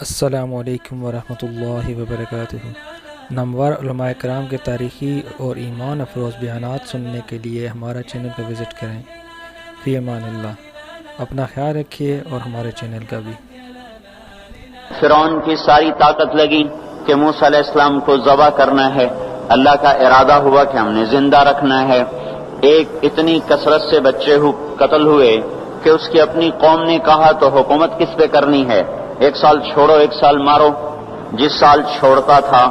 السلام علیکم ورحمۃ اللہ وبرکاتہ۔ نامور علماء کرام کے تاریخی اور ایمان افروز بیانات سننے کے لیے ہمارا چینل کا وزٹ کریں۔ فی امان اللہ۔ اپنا خیال رکھیے اور ہمارے چینل کا بھی۔ فرعون کی ساری طاقت لگی کہ موسیٰ علیہ السلام کو ذبح کرنا ہے۔ اللہ کا ارادہ ہوا کہ ہم نے زندہ رکھنا ہے۔ ایک اتنی کثرت سے بچے قتل ہوئے کہ اس کی اپنی قوم نے کہا تو حکومت کس پہ کرنی ہے؟ ایک سال چھوڑو، ایک سال مارو۔ جس سال چھوڑتا تھا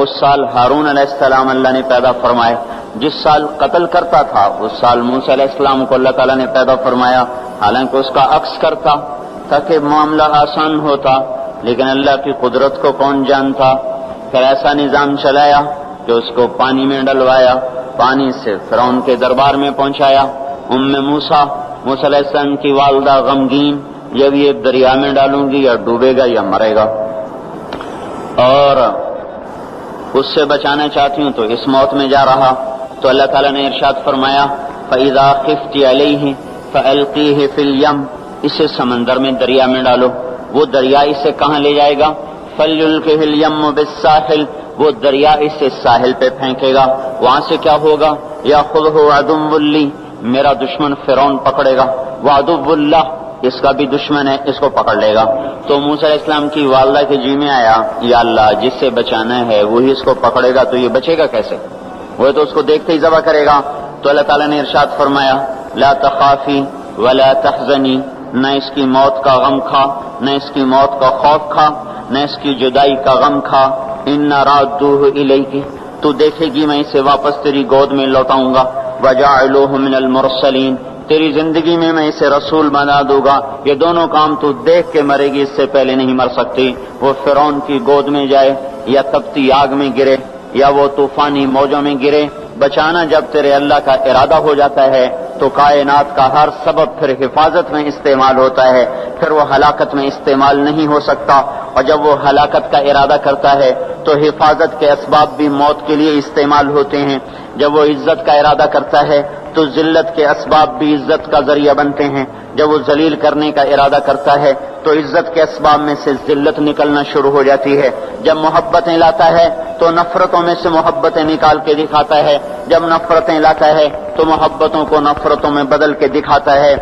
اس سال ہارون علیہ السلام اللہ نے پیدا فرمائے، جس سال قتل کرتا تھا اس سال موسیٰ علیہ السلام کو اللہ تعالیٰ نے پیدا فرمایا، حالانکہ اس کا عکس کرتا تاکہ معاملہ آسان ہوتا، لیکن اللہ کی قدرت کو کون جانتا۔ پھر ایسا نظام چلایا کہ اس کو پانی میں ڈلوایا، پانی سے فرعون کے دربار میں پہنچایا۔ موسیٰ علیہ السلام کی والدہ غمگین، جب یہ دریا میں ڈالوں گی یا ڈوبے گا یا مرے گا، اور اس سے بچانا چاہتی ہوں تو اس موت میں جا رہا۔ تو اللہ تعالیٰ نے ارشاد فرمایا فَإِذَا خِفْتِ عَلَيْهِ فَأَلْقِيهِ فِي الْيَمِّ، اسے سمندر میں دریا میں ڈالو۔ وہ دریا اسے کہاں لے جائے گا؟ فَلْيُلْقِهِ الْيَمُّ بِالسَّاحِلِ، وہ دریا اسے ساحل پہ پھینکے گا۔ وہاں سے کیا ہوگا؟ يَأْخُذْهُ عَدُوٌّ لِّي، میرا دشمن فرعون پکڑے گا، وَعَدُوٌّ لَّهُ، اس کا بھی دشمن ہے، اس کو پکڑ لے گا۔ تو موسیٰ علیہ السلام کی والدہ کے جی میں آیا، یا اللہ جس سے بچانا ہے وہی اس کو پکڑے گا تو یہ بچے گا کیسے؟ وہ تو اس کو دیکھتے ہی ذبح کرے گا۔ تو اللہ تعالیٰ نے ارشاد فرمایا لا تخافی ولا تحزنی، نہ اس کی موت کا غم کھا، نہ اس کی موت کا خوف کھا، نہ اس کی جدائی کا غم کھا۔ انا رادوہ الیک، تو دیکھے گی میں اسے واپس تیری گود میں لوٹاؤں گا۔ وجاعلوہ من المرسلین، تیری زندگی میں میں اسے رسول بنا دوں گا۔ یہ دونوں کام تو دیکھ کے مرے گی، اس سے پہلے نہیں مر سکتی۔ وہ فرعون کی گود میں جائے، یا تپتی آگ میں گرے، یا وہ طوفانی موجوں میں گرے۔ بچانا جب تیرے اللہ کا ارادہ ہو جاتا ہے تو کائنات کا ہر سبب پھر حفاظت میں استعمال ہوتا ہے، پھر وہ ہلاکت میں استعمال نہیں ہو سکتا۔ اور جب وہ ہلاکت کا ارادہ کرتا ہے تو حفاظت کے اسباب بھی موت کے لیے استعمال ہوتے ہیں۔ جب وہ عزت کا ارادہ کرتا ہے تو ذلت کے اسباب بھی عزت کا ذریعہ بنتے ہیں۔ جب وہ ذلیل کرنے کا ارادہ کرتا ہے تو عزت کے اسباب میں سے ذلت نکلنا شروع ہو جاتی ہے۔ جب محبتیں لاتا ہے تو نفرتوں میں سے محبتیں نکال کے دکھاتا ہے، جب نفرتیں لاتا ہے تو محبتوں کو نفرتوں میں بدل کے دکھاتا ہے۔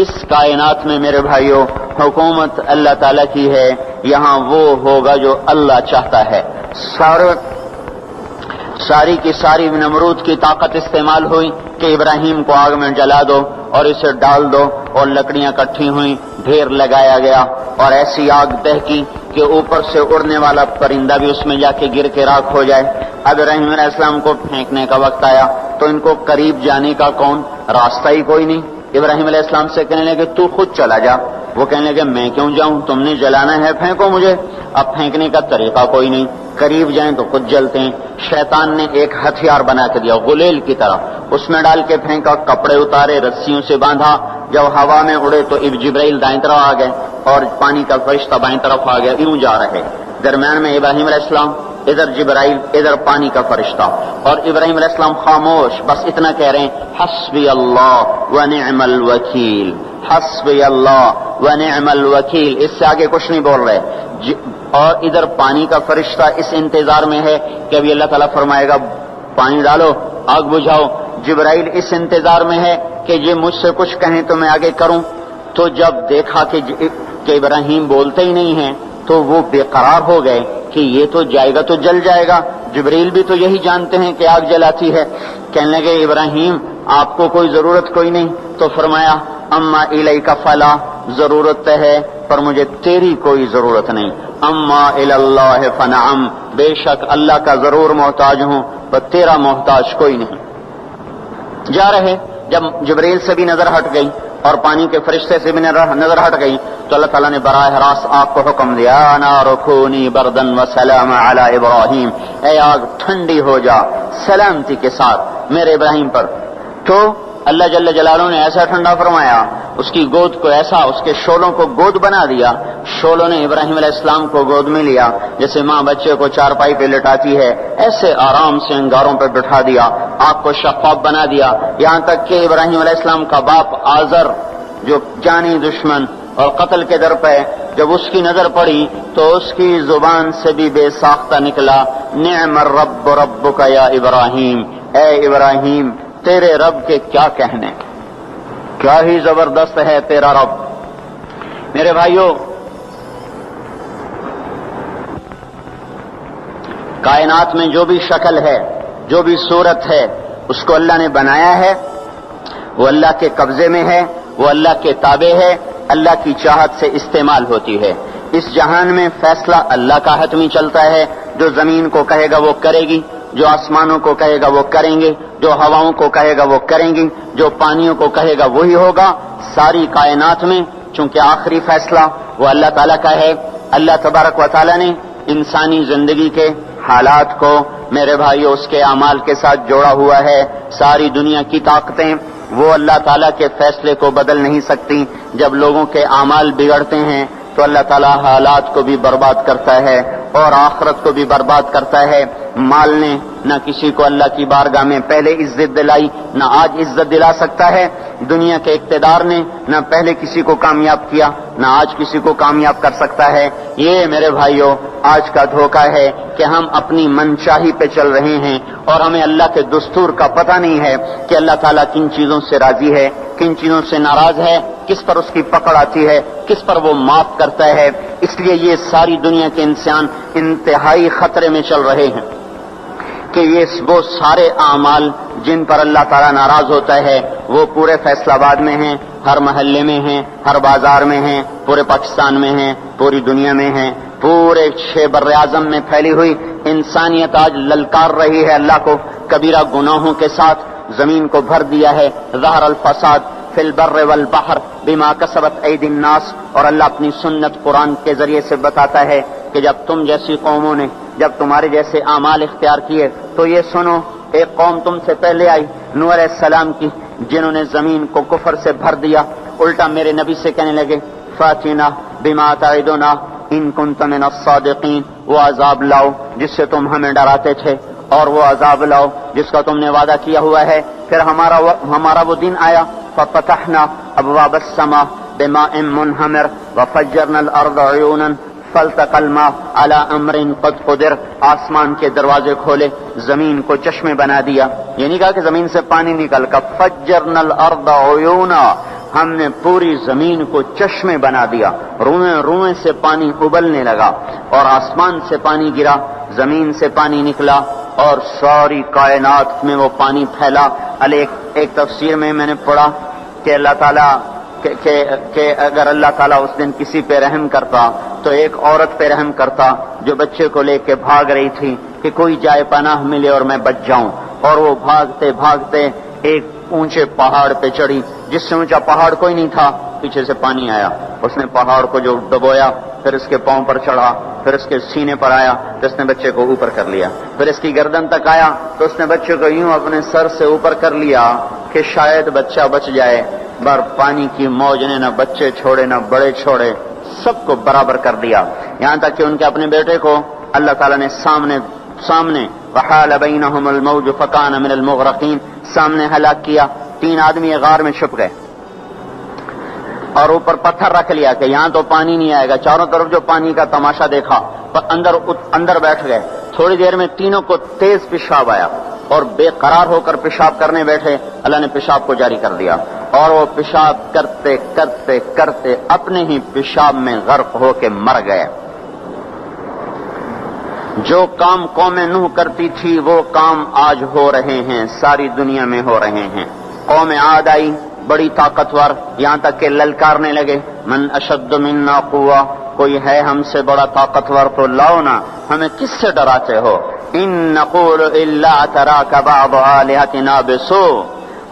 اس کائنات میں میرے بھائیوں حکومت اللہ تعالیٰ کی ہے، یہاں وہ ہوگا جو اللہ چاہتا ہے۔ ساری کی ساری نمرود کی طاقت استعمال ہوئی کہ ابراہیم کو آگ میں جلا دو اور اسے ڈال دو، اور لکڑیاں کٹھی ہوئیں، ڈھیر لگایا گیا، اور ایسی آگ دہکی کہ اوپر سے اڑنے والا پرندہ بھی اس میں جا کے گر کے راکھ ہو جائے۔ اب ابراہیم علیہ السلام کو پھینکنے کا وقت آیا تو ان کو قریب جانے کا کون راستہ ہی کوئی نہیں۔ ابراہیم علیہ السلام سے کہنے لگے تو خود چلا جا، وہ کہنے لگے میں کیوں جاؤں، تم نے جلانا ہے پھینکو مجھے۔ اب پھینکنے کا طریقہ کوئی نہیں، قریب جائیں تو خود جلتے ہیں۔ شیطان نے ایک ہتھیار بنا کے دیا غلیل کی طرح، اس میں ڈال کے پھینکا، کپڑے اتارے، رسیوں سے باندھا، جب ہوا میں اڑے تو جبرائیل دائیں طرف آ گئے اور پانی کا فرشتہ بائیں طرف آ گیا، یوں جا رہے۔ درمیان میں ابراہیم علیہ السلام، ادھر جبرائیل، ادھر پانی کا فرشتہ، اور ابراہیم علیہ السلام خاموش، بس اتنا کہہ رہے ہیں حسبی اللہ ونعم الوکیل، حسبی اللہ ونعم الوکیل، اس سے آگے کچھ نہیں بول رہے۔ اور ادھر پانی کا فرشتہ اس انتظار میں ہے کہ ابھی اللہ تعالیٰ فرمائے گا پانی ڈالو، آگ بجھاؤ۔ جبرائیل اس انتظار میں ہے کہ یہ مجھ سے کچھ کہیں تو میں آگے کروں۔ تو جب دیکھا کہ ابراہیم بولتے ہی نہیں ہیں تو وہ بے قرار ہو گئے کہ یہ تو جائے گا تو جل جائے گا، جبرائیل بھی تو یہی جانتے ہیں کہ آگ جلاتی ہے۔ کہنے لگے ابراہیم آپ کو کوئی ضرورت کوئی نہیں، تو فرمایا اما الیک فلا، ضرورت ہے پر مجھے تیری کوئی ضرورت نہیں۔ اما الی اللہ فنعم، بے شک اللہ کا ضرور محتاج ہوں پر تیرا محتاج کوئی نہیں۔ جا رہے، جب جبرائیل سے بھی نظر ہٹ گئی اور پانی کے فرشتے سے بھی نظر ہٹ گئی تو اللہ تعالیٰ نے براہ راست آگ کو حکم دیا نار کونی بردن وسلام علی ابراہیم، اے آگ ٹھنڈی ہو جا سلامتی کے ساتھ میرے ابراہیم پر۔ تو اللہ جل جلالہ نے ایسا ٹھنڈا فرمایا، اس کی گود کو ایسا، اس کے شولوں کو گود بنا دیا، شولوں نے ابراہیم علیہ السلام کو گود میں لیا، جیسے ماں بچے کو چارپائی پہ لٹاتی ہے، ایسے آرام سے انگاروں پہ بٹھا دیا، آگ کو شفاف بنا دیا، یہاں تک کہ ابراہیم علیہ السلام کا باپ آزر جو جانی دشمن اور قتل کے در پہ جب اس کی نظر پڑی تو اس کی زبان سے بھی بے ساختہ نکلا، نعم الرب ربک یا ابراہیم، اے ابراہیم تیرے رب کے کیا کہنے، کیا ہی زبردست ہے تیرا رب۔ میرے بھائیوں، کائنات میں جو بھی شکل ہے، جو بھی صورت ہے، اس کو اللہ نے بنایا ہے، وہ اللہ کے قبضے میں ہے، وہ اللہ کے تابع ہے، اللہ کی چاہت سے استعمال ہوتی ہے۔ اس جہان میں فیصلہ اللہ کا حتمی چلتا ہے، جو زمین کو کہے گا وہ کرے گی، جو آسمانوں کو کہے گا وہ کریں گے، جو ہواؤں کو کہے گا وہ کریں گی، جو پانیوں کو کہے گا وہی ہوگا۔ ساری کائنات میں چونکہ آخری فیصلہ وہ اللہ تعالیٰ کا ہے، اللہ تبارک و تعالیٰ نے انسانی زندگی کے حالات کو میرے بھائیو اس کے اعمال کے ساتھ جوڑا ہوا ہے۔ ساری دنیا کی طاقتیں وہ اللہ تعالیٰ کے فیصلے کو بدل نہیں سکتی۔ جب لوگوں کے اعمال بگڑتے ہیں تو اللہ تعالیٰ حالات کو بھی برباد کرتا ہے اور آخرت کو بھی برباد کرتا ہے۔ مال نے نہ کسی کو اللہ کی بارگاہ میں پہلے عزت دلائی، نہ آج عزت دلا سکتا ہے۔ دنیا کے اقتدار نے نہ پہلے کسی کو کامیاب کیا، نہ آج کسی کو کامیاب کر سکتا ہے۔ یہ میرے بھائیوں آج کا دھوکہ ہے کہ ہم اپنی منشاہی پہ چل رہے ہیں اور ہمیں اللہ کے دستور کا پتہ نہیں ہے کہ اللہ تعالیٰ کن چیزوں سے راضی ہے، کن چیزوں سے ناراض ہے، کس پر اس کی پکڑ آتی ہے، کس پر وہ معاف کرتا ہے۔ اس لیے یہ ساری دنیا کے انسان انتہائی خطرے میں چل رہے ہیں کہ یہ وہ سارے اعمال جن پر اللہ تعالیٰ ناراض ہوتا ہے وہ پورے فیصل آباد میں ہیں، ہر محلے میں ہیں، ہر بازار میں ہیں، پورے پاکستان میں ہیں، پوری دنیا میں ہیں، پورے 6 بر اعظم میں پھیلی ہوئی انسانیت آج للکار رہی ہے اللہ کو۔ کبیرہ گناہوں کے ساتھ زمین کو بھر دیا ہے۔ ظہر الفساد فی البر والبحر بما کسبت ایدی الناس، اور اللہ اپنی سنت قرآن کے ذریعے سے بتاتا ہے کہ جب تم جیسی قوموں نے جب تمہارے جیسے اعمال اختیار کیے تو یہ سنو، ایک قوم تم سے پہلے آئی نوح علیہ السلام کی، جنہوں نے زمین کو کفر سے بھر دیا، الٹا میرے نبی سے کہنے لگے فاتنا بما تعدنا ان کنت من الصادقین، وہ عذاب لاؤ جس سے تم ہمیں ڈراتے تھے، اور وہ عذاب لاؤ جس کا تم نے وعدہ کیا ہوا ہے۔ پھر ہمارا وہ دن آیا، ففتحنا ابواب السماء بماء منہمر وفجرنا الارض عیونا فالتقى الماء على امر قد قدر، آسمان کے دروازے کھولے، زمین کو چشمے بنا دیا۔ یہ نہیں کہا کہ زمین سے پانی نکل کر، فجرنا الارض عیونا، ہم نے پوری زمین کو چشمے بنا دیا، روئیں روئیں سے پانی ابلنے لگا، اور آسمان سے پانی گرا، زمین سے پانی نکلا، اور ساری کائنات میں وہ پانی پھیلا۔ ایک تفسیر میں نے پڑھا کہ اللہ تعالیٰ کہ اگر اللہ تعالیٰ اس دن کسی پہ رحم کرتا تو ایک عورت پہ رحم کرتا جو بچے کو لے کے بھاگ رہی تھی کہ کوئی جائے پناہ ملے اور میں بچ جاؤں، اور وہ بھاگتے بھاگتے ایک اونچے پہاڑ پہ چڑھی، جس سے اونچا پہاڑ کوئی نہیں تھا، پیچھے سے پانی آیا، اس نے پہاڑ کو جو دبویا، پھر اس کے پاؤں پر چڑھا، پھر اس کے سینے پر آیا تو اس نے بچے کو اوپر کر لیا، پھر اس کی گردن تک آیا تو اس نے بچے کو یوں اپنے سر سے اوپر کر لیا کہ شاید بچہ بچ جائے۔ بار پانی کی موج نے نہ بچے چھوڑے نہ بڑے چھوڑے، سب کو برابر کر دیا، یہاں تک کہ ان کے اپنے بیٹے کو اللہ تعالیٰ نے سامنے وحال بینہم الموج فکان من المغرقین، سامنے ہلاک کیا۔ 3 آدمی غار میں چھپ گئے اور اوپر پتھر رکھ لیا کہ یہاں تو پانی نہیں آئے گا، چاروں طرف جو پانی کا تماشا دیکھا، پر اندر بیٹھ گئے۔ تھوڑی دیر میں تینوں کو تیز پیشاب آیا اور بے قرار ہو کر پیشاب کرنے بیٹھے، اللہ نے پیشاب کو جاری کر دیا، اور وہ پیشاب کرتے کرتے کرتے اپنے ہی پیشاب میں غرق ہو کے مر گئے۔ جو کام قوم نوح کرتی تھی وہ کام آج ہو رہے ہیں، ساری دنیا میں ہو رہے ہیں۔ قوم عاد آئی، بڑی طاقتور، یہاں تک کہ للکارنے لگے من اشد منا قوہ، کوئی ہے ہم سے بڑا طاقتور تو لاؤ نا، ہمیں کس سے ڈراتے ہو؟ ان نقول الا اعتراک بعض آلہتنا بسوء،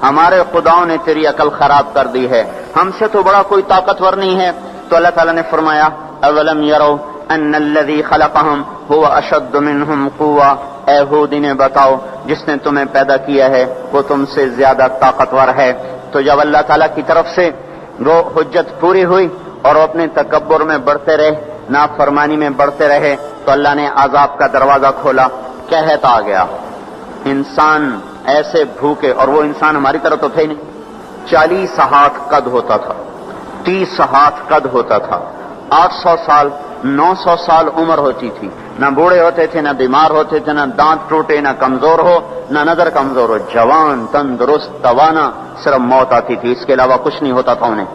ہمارے خداؤں نے تیری عقل خراب کر دی ہے، ہم سے تو بڑا کوئی طاقتور نہیں ہے۔ تو اللہ تعالیٰ نے فرمایا اولم یروا ان الذی خلقہم هو اشد منہم قوہ، اے ہود انہیں بتاؤ جس نے تمہیں پیدا کیا ہے وہ تم سے زیادہ طاقتور ہے۔ تو جب اللہ تعالیٰ کی طرف سے وہ حجت پوری ہوئی اور وہ اپنے تکبر میں بڑھتے رہے، نافرمانی میں بڑھتے رہے، تو اللہ نے عذاب کا دروازہ کھولا، قحط آ گیا، انسان ایسے بھوکے، اور وہ انسان ہماری طرح تو تھے نہیں، 40 ہاتھ قد ہوتا تھا، 30 ہاتھ قد ہوتا تھا، 800 سال 900 سال عمر ہوتی تھی، نہ بوڑھے ہوتے تھے، نہ بیمار ہوتے تھے، نہ دانت ٹوٹے، نہ کمزور ہو، نہ نظر کمزور ہو، جوان تندرست توانا، صرف موت آتی تھی، اس کے علاوہ کچھ نہیں ہوتا تھا انہیں۔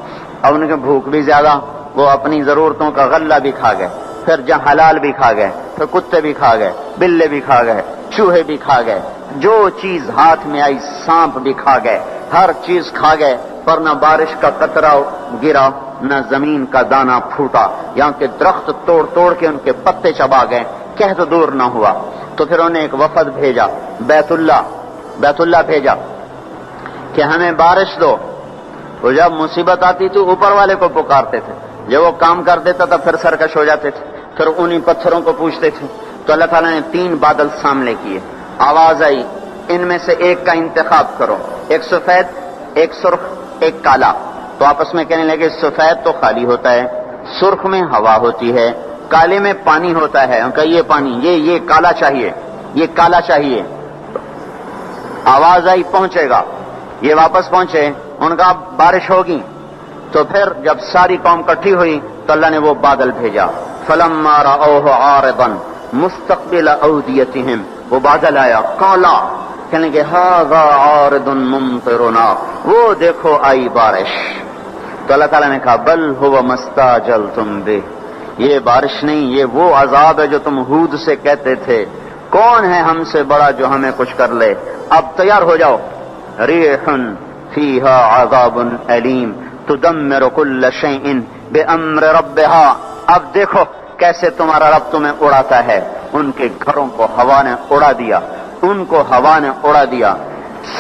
اب ان کے بھوک بھی زیادہ، وہ اپنی ضرورتوں کا غلہ بھی کھا گئے، پھر جہاں حلال بھی کھا گئے، پھر کتے بھی کھا گئے، بلے بھی کھا گئے، چوہے بھی کھا گئے، جو چیز ہاتھ میں آئی سانپ بھی کھا گئے، ہر چیز کھا گئے، پر نہ بارش کا قطرہ گرا، نہ زمین کا دانہ پھوٹا، یہاں کے درخت توڑ توڑ کے ان کے پتے چبا گئے، قحط دور نہ ہوا۔ تو پھر انہیں ایک وفد بھیجا، بیت اللہ بھیجا کہ ہمیں بارش دو۔ وہ جب مصیبت آتی تھی اوپر والے کو پکارتے تھے، جب وہ کام کر دیتا تھا پھر سرکش ہو جاتے تھے، پھر انہی پتھروں کو پوچھتے تھے۔ تو اللہ تعالیٰ نے 3 بادل سامنے کیے، آواز آئی ان میں سے ایک کا انتخاب کرو، ایک سفید، ایک سرخ، ایک کالا۔ تو آپس میں کہنے لگے سفید تو خالی ہوتا ہے، سرخ میں ہوا ہوتی ہے، کالے میں پانی ہوتا ہے۔ ان کا یہ پانی، یہ کالا چاہیے، یہ کالا چاہیے۔ آواز آئی پہنچے گا، یہ واپس پہنچے، ان کا بارش ہوگی۔ تو پھر جب ساری قوم اکٹھی ہوئی تو اللہ نے وہ بادل بھیجا، فلما رأوه عارضا مستقبل اودیتہم، وہ بادل آیا کالا، کہنے کہ ھذا عارض ممطرنا، وہ دیکھو آئی بارش۔ تو اللہ تعالیٰ نے کہا بل هو ما استعجلتم به، یہ بارش نہیں، یہ وہ عذاب ہے جو تم ہود سے کہتے تھے، کون ہے ہم سے بڑا جو ہمیں کچھ کر لے، اب تیار ہو جاؤ۔ ریح فیہا عذاب علیم تدمر کل شیء بامر ربہا، اب دیکھو کیسے تمہارا رب تمہیں اڑاتا ہے۔ ان کے گھروں کو ہوا نے اڑا دیا، ان کو ہوا نے اڑا دیا۔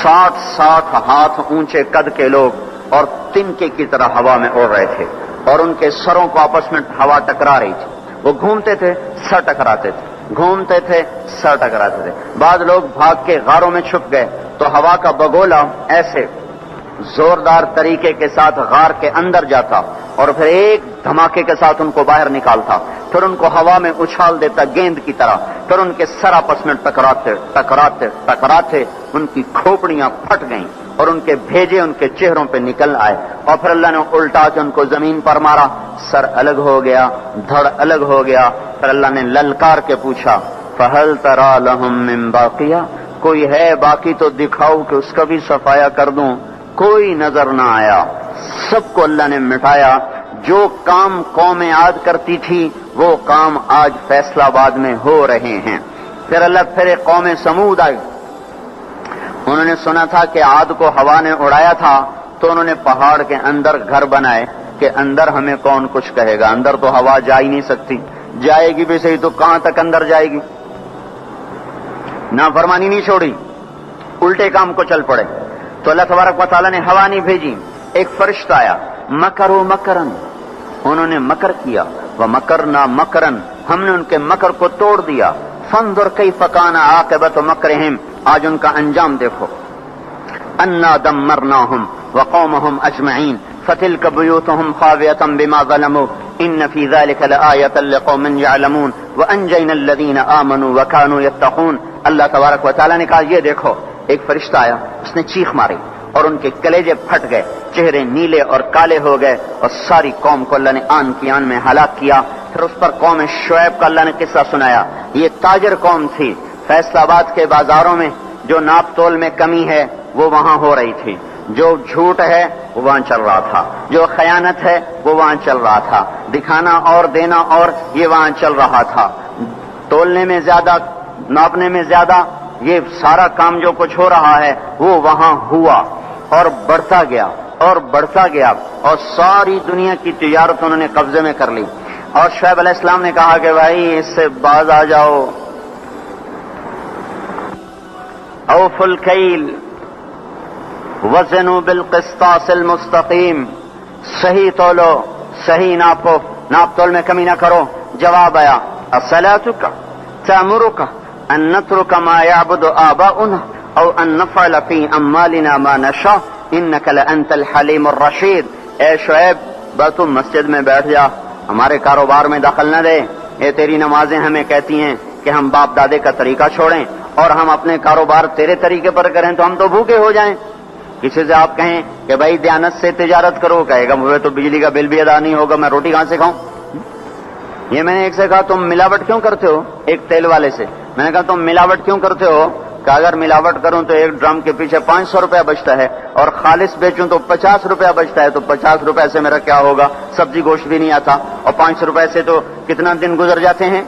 60 ہاتھ اونچے قد کے لوگ اور تنکے کی طرح ہوا میں اڑ رہے تھے، اور ان کے سروں کو آپس میں ہوا ٹکرا رہی تھی، وہ گھومتے تھے سر ٹکراتے تھے، گھومتے تھے سر ٹکراتے تھے۔ بعض لوگ بھاگ کے غاروں میں چھپ گئے تو ہوا کا بگولا ایسے زوردار طریقے کے ساتھ غار کے اندر جاتا اور پھر ایک دھماکے کے ساتھ ان کو باہر نکالتا، پھر ان کو ہوا میں اچھال دیتا گیند کی طرح، پھر ان کے سر آپس میں ٹکراتے ان کی کھوپڑیاں پھٹ گئیں اور ان کے بھیجے ان کے چہروں پہ نکل آئے، اور پھر اللہ نے الٹا کے ان کو زمین پر مارا، سر الگ ہو گیا، دھڑ الگ ہو گیا۔ پھر اللہ نے للکار کے پوچھا فہل تری لہم من باقیہ، کوئی ہے باقی تو دکھاؤ کہ اس کا بھی صفایا کر دوں۔ کوئی نظر نہ آیا، سب کو اللہ نے مٹایا۔ جو کام قوم عاد کرتی تھی وہ کام آج فیصلہ آباد میں ہو رہے ہیں۔ پھر اللہ پھر ایک قوم سمود آئی، انہوں نے سنا تھا کہ عاد کو ہوا نے اڑایا تھا، تو انہوں نے پہاڑ کے اندر گھر بنائے کہ اندر ہمیں کون کچھ کہے گا، اندر تو ہوا جا ہی نہیں سکتی، جائے گی بھی صحیح تو کہاں تک اندر جائے گی۔ نافرمانی نہیں چھوڑی، الٹے کام کو چل پڑے۔ تو اللہ تبارک و تعالیٰ نے ہوا نہیں بھیجی، ایک فرشتہ آیا، مکروا مکرن، انہوں نے مکر کیا، ومکرنا مکرن، ہم نے ان کے مکر کو توڑ دیا۔ فانظر کیف کان عاقبۃ مکرہم، آج ان کا انجام دیکھو۔ انا دمرناہم وقومہم اجمعین فتلک بیوتہم خاویۃ بما ظلموا ان فی ذلک لآیۃ لقوم یعلمون وانجینا الذین آمنوا وکانوا یتقون۔ اللہ تبارک و تعالیٰ نے کہا یہ دیکھو، ایک فرشتہ آیا، اس نے چیخ ماری اور ان کے کلیجے پھٹ گئے، چہرے نیلے اور کالے ہو گئے، اور ساری قوم کو اللہ نے آن کی آن میں ہلاک کیا۔ پھر اس پر قوم شعیب کا اللہ نے قصہ سنایا۔ یہ تاجر قوم تھی، فیصل آباد کے بازاروں میں جو ناپ تول میں کمی ہے وہ وہاں ہو رہی تھی، جو جھوٹ ہے وہ وہاں چل رہا تھا، جو خیانت ہے وہ وہاں چل رہا تھا، دکھانا اور دینا اور یہ وہاں چل رہا تھا، تولنے میں زیادہ، ناپنے میں زیادہ، یہ سارا کام جو کچھ ہو رہا ہے وہ وہاں ہوا اور بڑھتا گیا اور بڑھتا گیا، اور ساری دنیا کی تجارت انہوں نے قبضے میں کر لی۔ اور شعیب علیہ السلام نے کہا کہ بھائی اس سے باز آ جاؤ، اوفوا الکیل وزنوا بالقسطاس المستقیم، صحیح تولو، صحیح ناپو، ناپ تول میں کمی نہ کرو۔ جواب آیا اصلاتک تأمرک ان نترک ما یعبد آباؤنا او ان نفعل فی اموالنا ما نشاء انک لانت الحلیم الرشید۔ اے شعیب بس تم مسجد میں بیٹھ جا، ہمارے کاروبار میں دخل نہ دے، یہ تیری نمازیں ہمیں کہتی ہیں کہ ہم باپ دادے کا طریقہ چھوڑیں اور ہم اپنے کاروبار تیرے طریقے پر کریں تو ہم تو بھوکے ہو جائیں۔ کسی سے آپ کہیں کہ بھائی دیانت سے تجارت کرو، کہے گا مجھے تو بجلی کا بل بھی ادا نہیں ہوگا، میں روٹی کہاں سے کھاؤں۔ یہ میں نے ایک سے کہا تم ملاوٹ کیوں کرتے ہو، ایک تیل والے سے میں نے کہا تم ملاوٹ کیوں کرتے ہو؟ کہ اگر ملاوٹ کروں تو ایک ڈرم کے پیچھے 500 روپیہ بچتا ہے، اور خالص بیچوں تو 50 روپیہ بچتا ہے، تو 50 روپے سے میرا کیا ہوگا؟ سبزی گوشت بھی نہیں آتا، اور 500 روپے سے تو کتنا دن گزر جاتے ہیں۔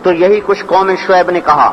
تو یہی کچھ قوم شعیب نے کہا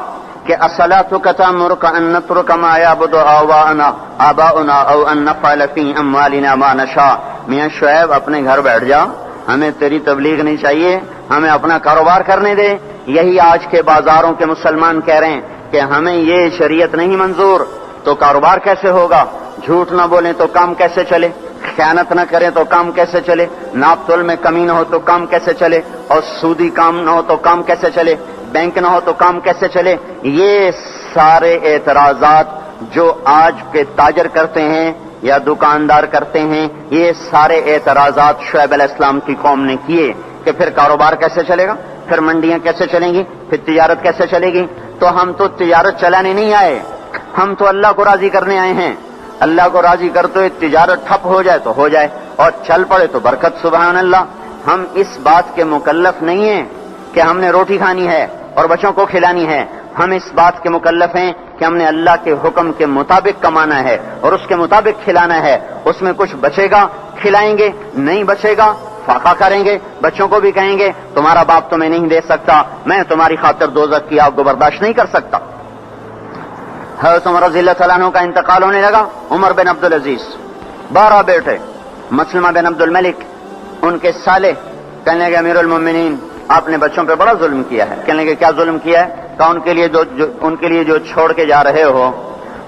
کہ الصلاۃ تأمرک ان نترک ما یعبد آباؤنا او ان نفعل فی اموالنا ما نشاء۔ میاں شعیب اپنے گھر بیٹھ جا، ہمیں تیری تبلیغ نہیں چاہیے، ہمیں اپنا کاروبار کرنے دے۔ یہی آج کے بازاروں کے مسلمان کہہ رہے ہیں کہ ہمیں یہ شریعت نہیں منظور، تو کاروبار کیسے ہوگا؟ جھوٹ نہ بولیں تو کام کیسے چلے؟ خیانت نہ کریں تو کام کیسے چلے؟ ناپ تول میں کمی نہ ہو تو کام کیسے چلے؟ اور سودی کام نہ ہو تو کام کیسے چلے؟ بینک نہ ہو تو کام کیسے چلے؟ یہ سارے اعتراضات جو آج کے تاجر کرتے ہیں یا دکاندار کرتے ہیں، یہ سارے اعتراضات شعیب علیہ السلام کی قوم نے کیے کہ پھر کاروبار کیسے چلے گا، پھر منڈیاں کیسے چلیں گی، پھر تجارت کیسے چلے گی؟ تو ہم تو تجارت چلانے نہیں آئے، ہم تو اللہ کو راضی کرنے آئے ہیں۔ اللہ کو راضی کرتے ہوئے تجارت ٹھپ ہو جائے تو ہو جائے، اور چل پڑے تو برکت، سبحان اللہ۔ ہم اس بات کے مکلف نہیں ہیں کہ ہم نے روٹی کھانی ہے اور بچوں کو کھلانی ہے، ہم اس بات کے مکلف ہیں کہ ہم نے اللہ کے حکم کے مطابق کمانا ہے اور اس کے مطابق کھلانا ہے۔ اس میں کچھ بچے گا کھلائیں گے، نہیں بچے گا فاقہ کریں گے، بچوں کو بھی کہیں گے تمہارا باپ تمہیں نہیں دے سکتا، میں تمہاری خاطر دوزخ کی آگ کو برداشت نہیں کر سکتا۔ حضرت عمر رضی اللہ تعالیٰ عنہ کا انتقال ہونے لگا۔ عمر بن عبدالعزیز 12 بیٹے، مسلمہ بن عبد الملک ان کے سالے، کہنے لگے امیر المومنین آپ نے بچوں پہ بڑا ظلم کیا ہے۔ کہنے لگے کیا ظلم کیا ہے؟ کہ ان کے لیے جو چھوڑ کے جا رہے ہو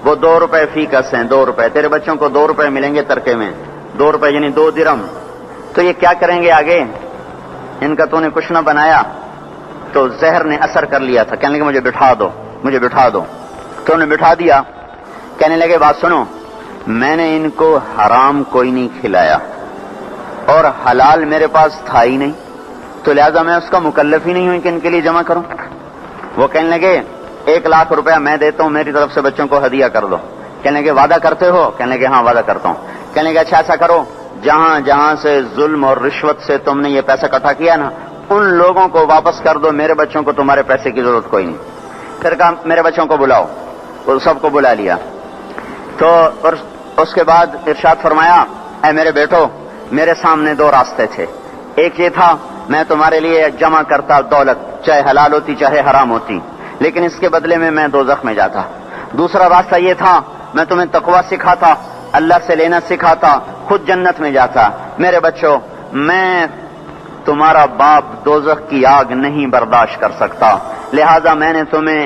وہ 2 روپے فی کس ہیں، 2 روپے، تیرے بچوں کو 2 روپے ملیں گے ترکے میں، 2 روپے یعنی 2 درہم، تو یہ کیا کریں گے آگے؟ ان کا تو نے کچھ نہ بنایا، تو زہر نے اثر کر لیا تھا۔ کہنے لگے مجھے بٹھا دو، مجھے بٹھا دو، تو انہیں بٹھا دیا۔ کہنے لگے بات سنو، میں نے ان کو حرام کوئی نہیں کھلایا اور حلال میرے پاس تھا ہی نہیں، تو لہذا میں اس کا مکلف ہی نہیں ہوں کہ ان کے لیے جمع کروں۔ وہ کہنے لگے 1 لاکھ روپیہ میں دیتا ہوں، میری طرف سے بچوں کو ہدیہ کر دو۔ کہنے لگے وعدہ کرتے ہو؟ کہنے لگے ہاں وعدہ کرتا ہوں۔ کہنے لگے اچھا ایسا کرو، جہاں جہاں سے ظلم اور رشوت سے تم نے یہ پیسہ اکٹھا کیا نا، ان لوگوں کو واپس کر دو، میرے بچوں کو تمہارے پیسے کی ضرورت کوئی نہیں۔ پھر کہا میرے بچوں کو بلاؤ، وہ سب کو بلا لیا۔ تو اس کے بعد ارشاد فرمایا اے میرے بیٹو، میرے سامنے 2 راستے تھے، ایک یہ تھا میں تمہارے لیے جمع کرتا دولت، چاہے حلال ہوتی چاہے حرام ہوتی، لیکن اس کے بدلے میں دوزخ میں جاتا۔ دوسرا راستہ یہ تھا میں تمہیں تقویٰ سکھاتا، اللہ سے لینا سکھاتا، خود جنت میں جاتا۔ میرے بچوں، میں تمہارا باپ دوزخ کی آگ نہیں برداشت کر سکتا، لہذا میں نے تمہیں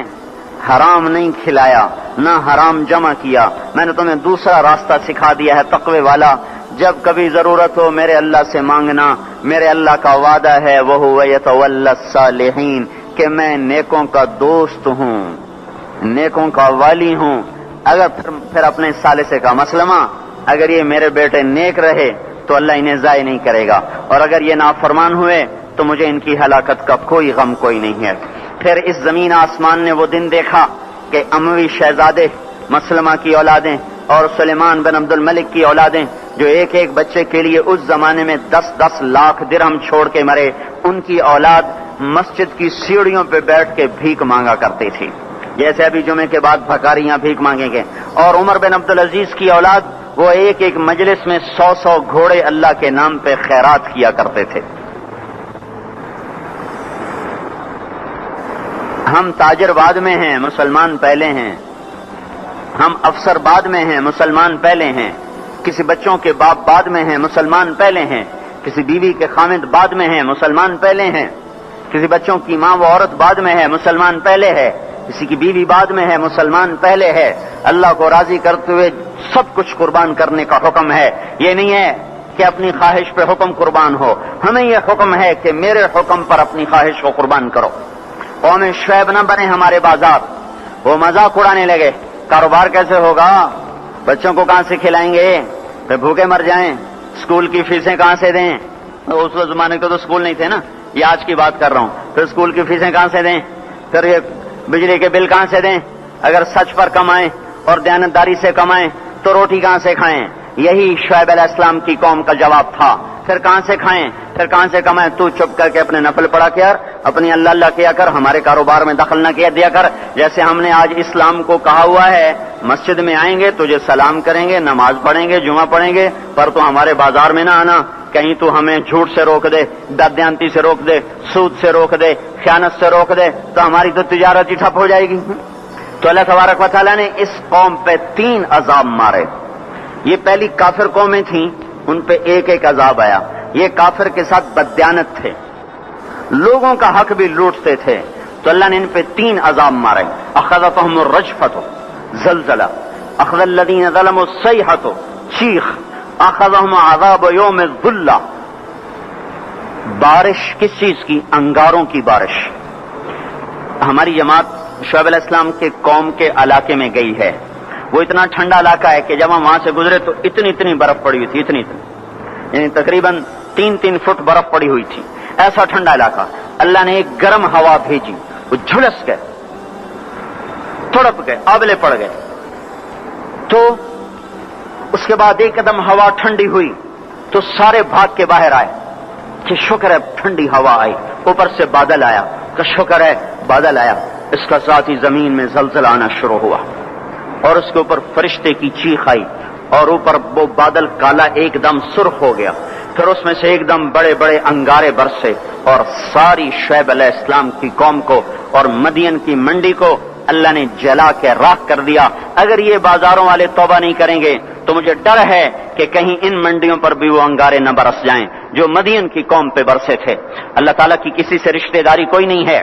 حرام نہیں کھلایا، نہ حرام جمع کیا، میں نے تمہیں دوسرا راستہ سکھا دیا ہے تقوی والا۔ جب کبھی ضرورت ہو میرے اللہ سے مانگنا، میرے اللہ کا وعدہ ہے وَهُوَ يَتَوَلَّى الصَّالِحِينَ کہ میں نیکوں کا دوست ہوں، نیکوں کا والی ہوں۔ اگر پھر اپنے ثالثے کا مسلمہ، اگر یہ میرے بیٹے نیک رہے تو اللہ انہیں ضائع نہیں کرے گا، اور اگر یہ نافرمان ہوئے تو مجھے ان کی ہلاکت کا کوئی غم کوئی نہیں ہے۔ پھر اس زمین آسمان نے وہ دن دیکھا کہ اموی شہزادے مسلمہ کی اولادیں اور سلیمان بن عبد الملک کی اولادیں، جو ایک ایک بچے کے لیے اس زمانے میں 10-10 لاکھ درہم چھوڑ کے مرے، ان کی اولاد مسجد کی سیڑھیوں پہ بیٹھ کے بھیک مانگا کرتی تھی، جیسے ابھی جمعے کے بعد بھکاریاں بھیک مانگیں گے۔ اور عمر بن عبدالعزیز کی اولاد، وہ ایک ایک مجلس میں 100 گھوڑے اللہ کے نام پہ خیرات کیا کرتے تھے۔ ہم تاجر بعد میں ہیں، مسلمان پہلے ہیں، ہم افسر بعد میں ہیں، مسلمان پہلے ہیں، کسی بچوں کے باپ بعد میں ہیں، مسلمان پہلے ہیں، کسی بیوی کے خامد بعد میں ہیں، مسلمان پہلے ہیں، کسی بچوں کی ماں و عورت بعد میں ہے، مسلمان پہلے ہے، کسی کی بیوی بعد میں ہے، مسلمان پہلے ہے۔ اللہ کو راضی کرتے ہوئے سب کچھ قربان کرنے کا حکم ہے، یہ نہیں ہے کہ اپنی خواہش پہ حکم قربان ہو، ہمیں یہ حکم ہے کہ میرے حکم پر اپنی خواہش کو قربان کرو۔ قوم شعیب نہ بنے ہمارے بازار، وہ مذاق اڑانے لگے، کاروبار کیسے ہوگا، بچوں کو کہاں سے کھلائیں گے، پھر بھوکے مر جائیں، اسکول کی فیسیں کہاں سے دیں، اس زمانے کے تو اسکول نہیں تھے نا، یہ آج کی بات کر رہا ہوں، پھر اسکول کی فیسیں کہاں سے دیں، پھر یہ بجلی کے بل کہاں سے دیں، اگر سچ پر کمائیں اور دیانتداری سے کمائیں تو روٹی کہاں سے کھائیں۔ یہی شعیب علیہ السلام کی قوم کا جواب تھا پھر کہاں سے کھائیں، پھر کہاں سے کمائیں؟ تو چپ کر کے اپنے نفل پڑھا کر، اپنی اللہ اللہ کیا کر، ہمارے کاروبار میں دخل نہ کیا دیا کر۔ جیسے ہم نے آج اسلام کو کہا ہوا ہے، مسجد میں آئیں گے تجھے سلام کریں گے، نماز پڑھیں گے، جمعہ پڑھیں گے، پر تو ہمارے بازار میں نہ آنا، کہیں تو ہمیں جھوٹ سے روک دے، بددیانتی سے روک دے، سود سے روک دے، خیانت سے روک دے، تو ہماری تو تجارت ہی ٹھپ ہو جائے گی۔ تو اللہ تبارک و تعالیٰ نے اس قوم پہ 3 عذاب مارے۔ یہ پہلی کافر قومیں تھیں، ان پہ ایک ایک عذاب آیا۔ یہ کافر کے ساتھ بددیانت تھے، لوگوں کا حق بھی لوٹتے تھے، تو اللہ نے ان پہ 3 عذاب مارے۔ اخذتهم الرجفۃ، زلزلہ، اخذ الذین ظلموا الصیحۃ، چیخ، اخذهم عذاب یوم الظلہ، بارش کس چیز کی؟ انگاروں کی بارش۔ ہماری جماعت شعیب علیہ السلام کے قوم کے علاقے میں گئی ہے، وہ اتنا ٹھنڈا علاقہ ہے کہ جب ہم وہاں سے گزرے تو اتنی برف پڑی ہوئی تھی، اتنی یعنی تقریباً 3 فٹ برف پڑی ہوئی تھی، ایسا ٹھنڈا علاقہ۔ اللہ نے ایک گرم ہوا بھیجی، وہ جھلس گئے، تڑپ گئے، آبلے پڑ گئے۔ تو اس کے بعد ایک قدم ہوا ٹھنڈی ہوئی تو سارے بھاگ کے باہر آئے کہ شکر ہے ٹھنڈی ہوا آئی، اوپر سے بادل آیا کہ شکر ہے بادل آیا۔ اس کا ساتھ ہی زمین میں زلزلہ آنا شروع ہوا اور اس کے اوپر فرشتے کی چیخ آئی اور اوپر وہ بادل کالا ایک دم سرخ ہو گیا، پھر اس میں سے ایک دم بڑے بڑے انگارے برسے اور ساری شعیب علیہ السلام کی قوم کو اور مدین کی منڈی کو اللہ نے جلا کے راکھ کر دیا۔ اگر یہ بازاروں والے توبہ نہیں کریں گے تو مجھے ڈر ہے کہ کہیں ان منڈیوں پر بھی وہ انگارے نہ برس جائیں جو مدین کی قوم پہ برسے تھے۔ اللہ تعالیٰ کی کسی سے رشتہ داری کوئی نہیں ہے،